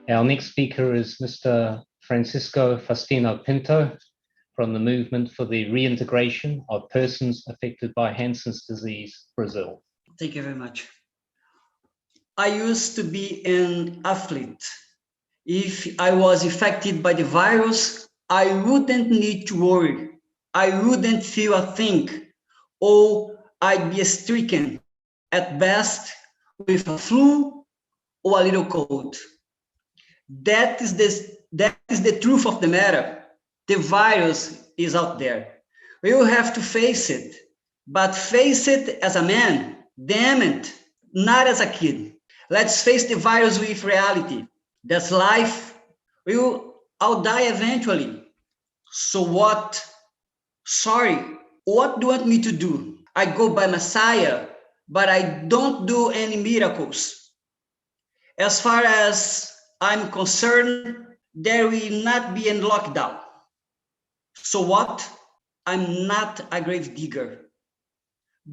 Our next speaker is Mr. Francisco Faustino Pinto from the Movement for the Reintegration of Persons Affected by Hansen's Disease, Brazil. Thank you very much. I used to be an athlete. If I was affected by the virus, I wouldn't need to worry. I wouldn't feel a thing, or I'd be stricken at best with a flu or a little cold. That is the truth of the matter. The virus is out there. We will have to face it, but face it as a man, damn it, not as a kid. Let's face the virus with reality. That's life. I'll die eventually. So what? Sorry, what do you want me to do? I go by Messiah, but I don't do any miracles. As far as I'm concerned, there will not be a lockdown. So what? I'm not a grave digger.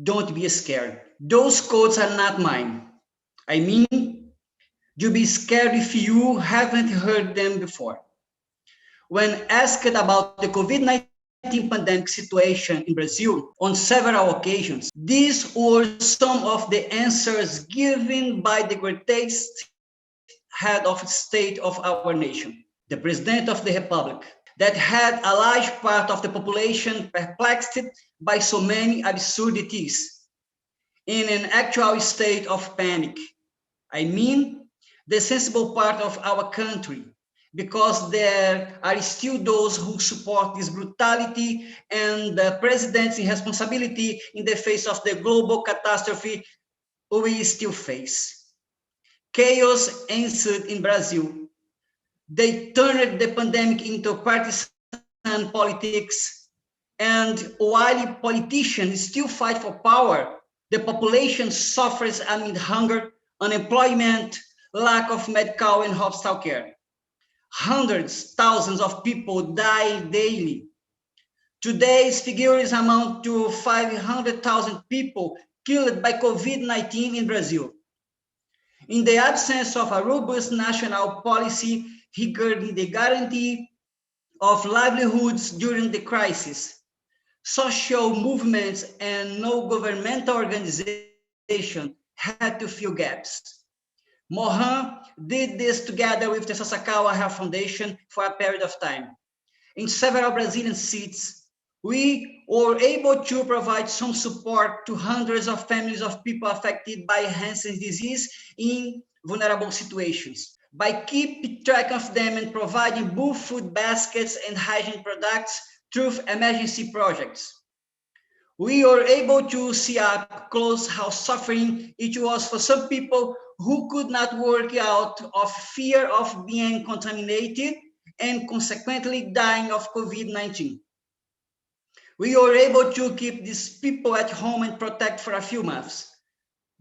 Don't be scared. Those quotes are not mine. I mean, you'll be scared if you haven't heard them before. When asked about the COVID-19 pandemic situation in Brazil on several occasions, these were some of the answers given by the greatest head of state of our nation, the President of the Republic, that had a large part of the population perplexed by so many absurdities in an actual state of panic. I mean, the sensible part of our country, because there are still those who support this brutality and the president's irresponsibility in the face of the global catastrophe we still face. Chaos ensued in Brazil. They turned the pandemic into partisan politics, and while politicians still fight for power, the population suffers amid hunger, unemployment, lack of medical and hospital care. Hundreds, thousands of people die daily. Today's figures amount to 500,000 people killed by COVID-19 in Brazil. In the absence of a robust national policy regarding the guarantee of livelihoods during the crisis, social movements and no governmental organization had to fill gaps. Morhan did this together with the Sasakawa Health Foundation for a period of time. In several Brazilian cities, we were able to provide some support to hundreds of families of people affected by Hansen's disease in vulnerable situations. By keeping track of them and providing both food baskets and hygiene products through emergency projects. We were able to see up close how suffering it was for some people who could not work out of fear of being contaminated and consequently dying of COVID-19. We were able to keep these people at home and protect for a few months,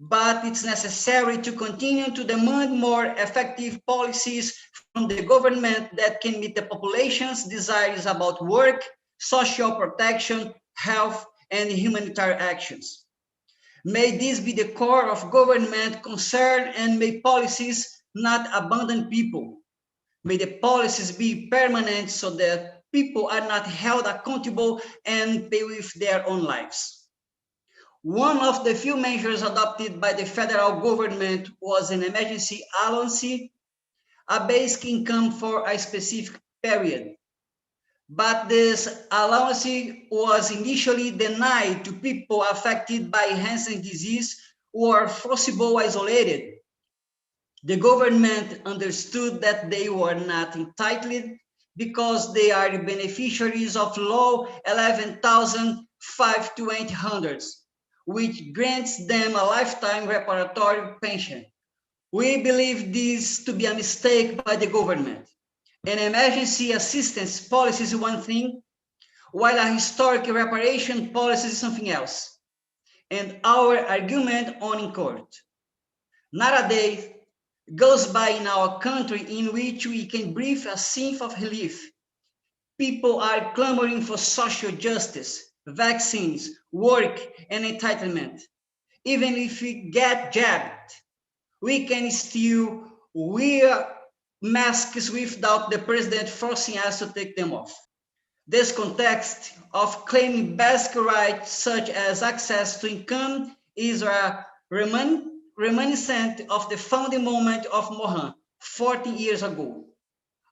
but it's necessary to continue to demand more effective policies from the government that can meet the population's desires about work, social protection, health, and humanitarian actions. May this be the core of government concern, and may policies not abandon people. May the policies be permanent so that people are not held accountable and pay with their own lives. One of the few measures adopted by the federal government was an emergency allowance, a basic income for a specific period. But this allowance was initially denied to people affected by Hansen's disease who are forcibly isolated. The government understood that they were not entitled because they are beneficiaries of Law 11,520, which grants them a lifetime reparatory pension. We believe this to be a mistake by the government. An emergency assistance policy is one thing, while a historic reparation policy is something else, and our argument on in court. Not a day goes by in our country in which we can breathe a sigh of relief. People are clamoring for social justice, vaccines, work, and entitlement. Even if we get jabbed, we can still wear masks without the president forcing us to take them off. This context of claiming basic rights such as access to income is a reminiscent of the founding moment of Morhan 40 years ago.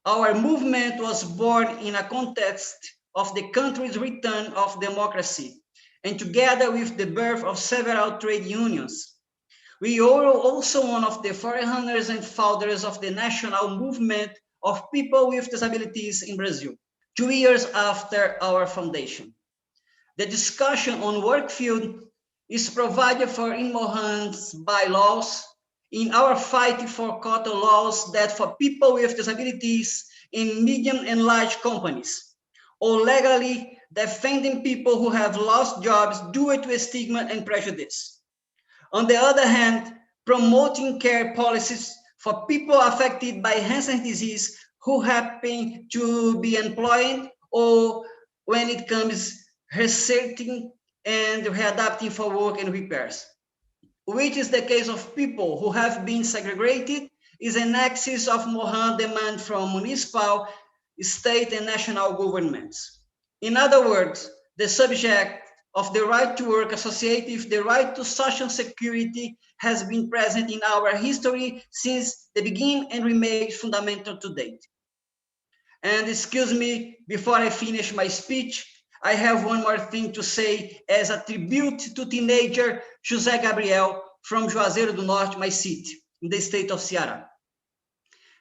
Our movement was born in a context of the country's return of democracy, and together with the birth of several trade unions. We are also one of the forerunners and founders of the national movement of people with disabilities in Brazil, 2 years after our foundation. The discussion on work field is provided for in Morhan's bylaws, in our fight for quota laws that for people with disabilities in medium and large companies, or legally defending people who have lost jobs due to stigma and prejudice. On the other hand, promoting care policies for people affected by Hansen disease who happen to be employed or when it comes resetting and readapting for work and repairs, which is the case of people who have been segregated, is an axis of Morhan demand from municipal, state, and national governments. In other words, the subject of the right to work associated with the right to social security has been present in our history since the beginning and remains fundamental to date. And excuse me, before I finish my speech, I have one more thing to say as a tribute to teenager José Gabriel from Juazeiro do Norte, my city, in the state of Ceará.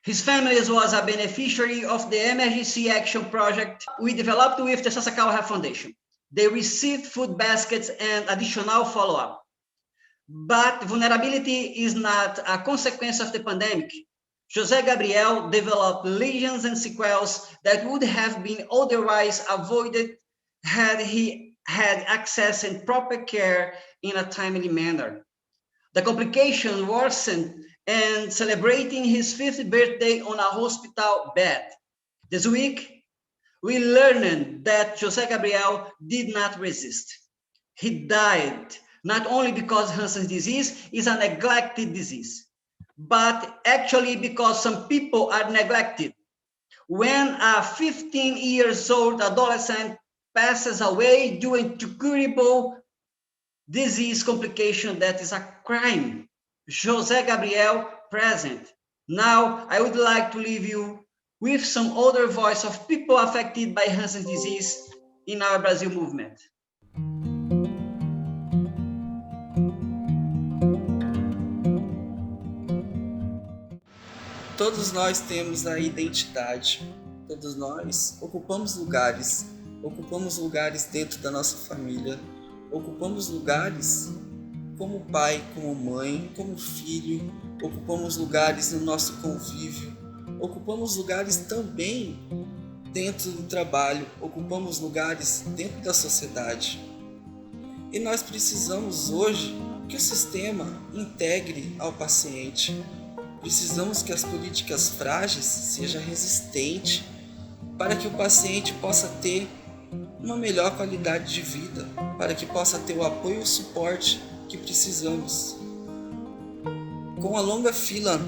His family was a beneficiary of the emergency action project we developed with the Sasakawa Health Foundation. They received food baskets and additional follow-up. But vulnerability is not a consequence of the pandemic. José Gabriel developed lesions and sequels that would have been otherwise avoided had he had access and proper care in a timely manner. The complication worsened and celebrating his 5th birthday on a hospital bed. This week, we learned that José Gabriel did not resist. He died not only because Hansen's disease is a neglected disease, but actually because some people are neglected. When a 15 years old adolescent passes away due to curable disease complication, that is a crime. José Gabriel present. Now, I would like to leave you with some other voice of people affected by Hansen's disease in our Brazil movement. Todos nós temos a identidade, todos nós ocupamos lugares dentro da nossa família, ocupamos lugares como pai, como mãe, como filho, ocupamos lugares no nosso convívio, ocupamos lugares também dentro do trabalho, ocupamos lugares dentro da sociedade. E nós precisamos hoje que o sistema integre ao paciente. Precisamos que as políticas frágeis sejam resistentes para que o paciente possa ter uma melhor qualidade de vida, para que possa ter o apoio e o suporte que precisamos. Com a longa fila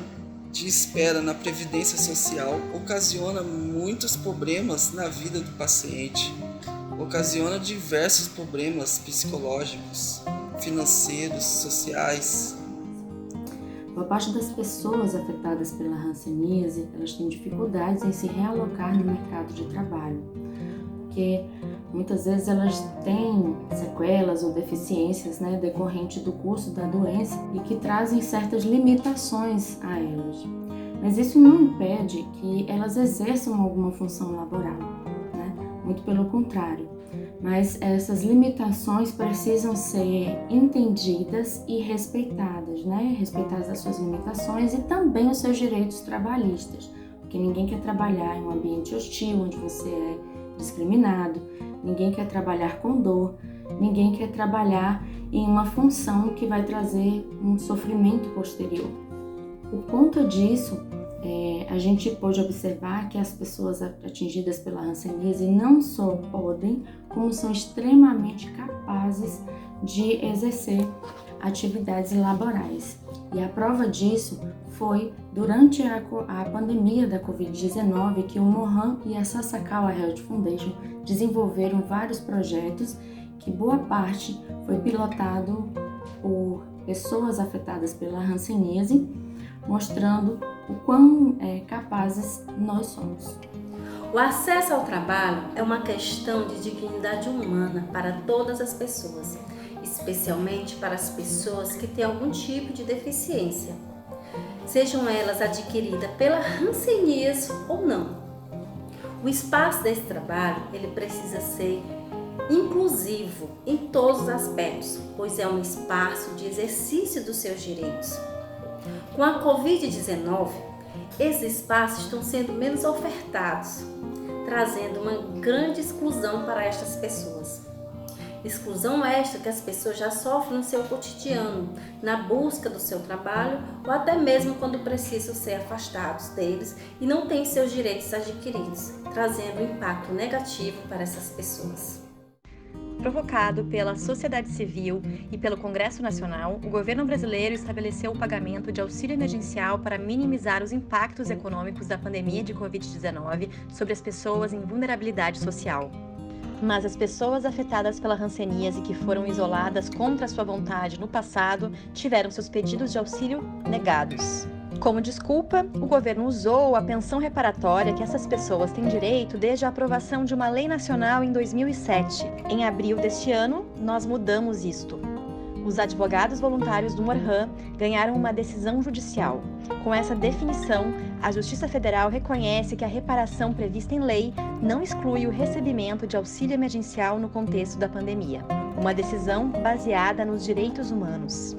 de espera na Previdência Social, ocasiona muitos problemas na vida do paciente, ocasiona diversos problemas psicológicos, financeiros, sociais. Boa parte das pessoas afetadas pela Hanseníase, elas têm dificuldades em se realocar no mercado de trabalho, porque muitas vezes elas têm sequelas ou deficiências, decorrente do curso da doença e que trazem certas limitações a elas. Mas isso não impede que elas exerçam alguma função laboral, muito pelo contrário. Mas essas limitações precisam ser entendidas e respeitadas, respeitadas as suas limitações e também os seus direitos trabalhistas, porque ninguém quer trabalhar em um ambiente hostil, onde você é discriminado, ninguém quer trabalhar com dor, ninguém quer trabalhar em uma função que vai trazer um sofrimento posterior. Por conta disso, a gente pode observar que as pessoas atingidas pela Hanseníase não só podem, como são extremamente capazes de exercer atividades laborais. E a prova disso foi durante a pandemia da Covid-19 que o Morhan e a Sasakawa Health Foundation desenvolveram vários projetos que boa parte foi pilotado por pessoas afetadas pela Hanseníase, mostrando o quão capazes nós somos. O acesso ao trabalho é uma questão de dignidade humana para todas as pessoas, especialmente para as pessoas que têm algum tipo de deficiência, sejam elas adquiridas pela Hanseníase ou não. O espaço desse trabalho ele precisa ser inclusivo em todos os aspectos, pois é um espaço de exercício dos seus direitos. Com a Covid-19, esses espaços estão sendo menos ofertados, trazendo uma grande exclusão para estas pessoas. Exclusão esta que as pessoas já sofrem no seu cotidiano, na busca do seu trabalho ou até mesmo quando precisam ser afastados deles e não têm seus direitos adquiridos, trazendo um impacto negativo para essas pessoas. Provocado pela sociedade civil e pelo Congresso Nacional, o governo brasileiro estabeleceu o pagamento de auxílio emergencial para minimizar os impactos econômicos da pandemia de Covid-19 sobre as pessoas em vulnerabilidade social. Mas as pessoas afetadas pela Hanseníase que foram isoladas contra sua vontade no passado tiveram seus pedidos de auxílio negados. Como desculpa, o governo usou a pensão reparatória que essas pessoas têm direito desde a aprovação de uma lei nacional em 2007. Em abril deste ano, nós mudamos isto. Os advogados voluntários do Morhan ganharam uma decisão judicial. Com essa definição, a Justiça Federal reconhece que a reparação prevista em lei não exclui o recebimento de auxílio emergencial no contexto da pandemia. Uma decisão baseada nos direitos humanos.